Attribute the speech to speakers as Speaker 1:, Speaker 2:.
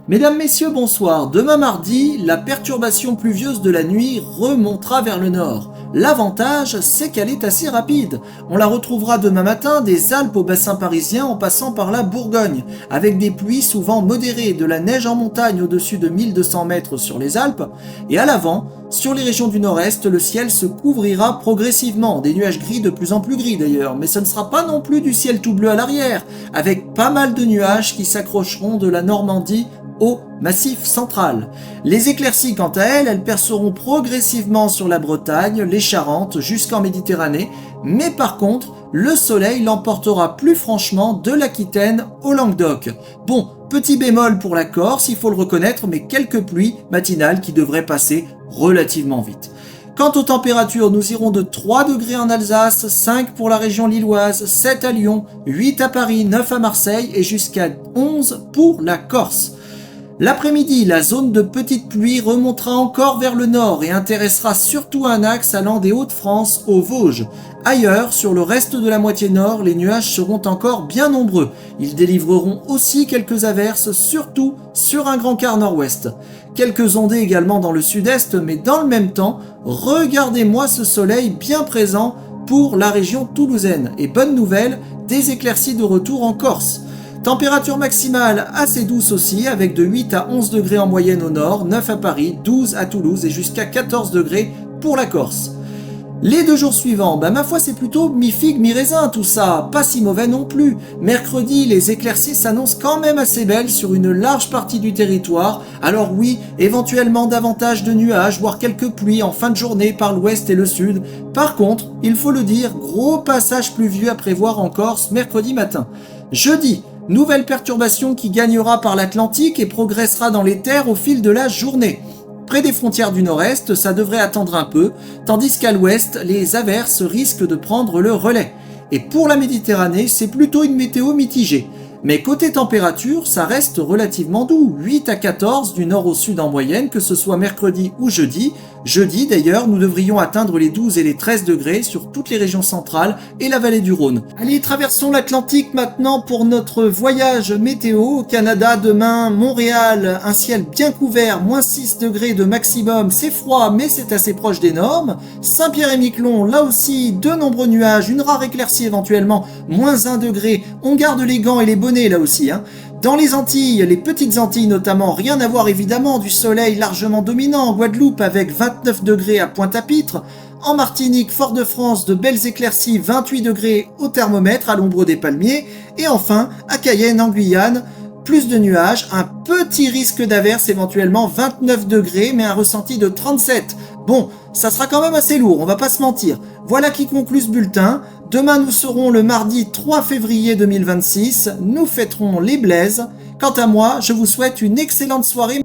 Speaker 1: Mesdames, Messieurs, bonsoir. Demain mardi, la perturbation pluvieuse de la nuit remontera vers le nord. L'avantage, c'est qu'elle est assez rapide. On la retrouvera demain matin des Alpes au bassin parisien en passant par la Bourgogne, avec des pluies souvent modérées, de la neige en montagne au-dessus de 1200 mètres sur les Alpes, et à l'avant, sur les régions du nord-est, le ciel se couvrira progressivement, des nuages gris de plus en plus gris d'ailleurs, mais ce ne sera pas non plus du ciel tout bleu à l'arrière, avec pas mal de nuages qui s'accrocheront de la Normandie au Massif central. Les éclaircies, quant à elles, elles perceront progressivement sur la Bretagne, les Charentes, jusqu'en Méditerranée, mais par contre, le soleil l'emportera plus franchement de l'Aquitaine au Languedoc. Bon, petit bémol pour la Corse, il faut le reconnaître, mais quelques pluies matinales qui devraient passer relativement vite. Quant aux températures, nous irons de 3 degrés en Alsace, 5 pour la région lilloise, 7 à Lyon, 8 à Paris, 9 à Marseille et jusqu'à 11 pour la Corse. L'après-midi, la zone de petite pluie remontera encore vers le nord et intéressera surtout un axe allant des Hauts-de-France aux Vosges. Ailleurs, sur le reste de la moitié nord, les nuages seront encore bien nombreux. Ils délivreront aussi quelques averses, surtout sur un grand quart nord-ouest. Quelques ondées également dans le sud-est, mais dans le même temps, regardez-moi ce soleil bien présent pour la région toulousaine. Et bonne nouvelle, des éclaircies de retour en Corse. Température maximale assez douce aussi, avec de 8 à 11 degrés en moyenne au nord, 9 à Paris, 12 à Toulouse et jusqu'à 14 degrés pour la Corse. Les 2 jours suivants, ma foi c'est plutôt mi-figue, mi-raisin tout ça, pas si mauvais non plus. Mercredi, les éclaircies s'annoncent quand même assez belles sur une large partie du territoire, alors oui, éventuellement davantage de nuages, voire quelques pluies en fin de journée par l'ouest et le sud. Par contre, il faut le dire, gros passage pluvieux à prévoir en Corse mercredi matin. Jeudi, nouvelle perturbation qui gagnera par l'Atlantique et progressera dans les terres au fil de la journée. Près des frontières du nord-est, ça devrait attendre un peu, tandis qu'à l'ouest, les averses risquent de prendre le relais. Et pour la Méditerranée, c'est plutôt une météo mitigée. Mais côté température, ça reste relativement doux, 8 à 14 du nord au sud en moyenne, que ce soit mercredi ou jeudi. Jeudi d'ailleurs, nous devrions atteindre les 12 et les 13 degrés sur toutes les régions centrales et la vallée du Rhône. Allez, traversons l'Atlantique maintenant pour notre voyage météo. Au Canada, demain, Montréal, un ciel bien couvert, moins 6 degrés de maximum, c'est froid mais c'est assez proche des normes. Saint-Pierre-et-Miquelon, là aussi, de nombreux nuages, une rare éclaircie éventuellement, moins 1 degré, on garde les gants et les bonnets là aussi. Dans les Antilles, les petites Antilles notamment, rien à voir évidemment, du soleil largement dominant en Guadeloupe avec 29 degrés à Pointe-à-Pitre. En Martinique, Fort-de-France, de belles éclaircies, 28 degrés au thermomètre à l'ombre des palmiers. Et enfin, à Cayenne en Guyane, plus de nuages, un petit risque d'averse éventuellement, 29 degrés mais un ressenti de 37. Bon, ça sera quand même assez lourd, on va pas se mentir. Voilà qui conclut ce bulletin. Demain nous serons le mardi 3 février 2026, nous fêterons les Blaises. Quant à moi, je vous souhaite une excellente soirée.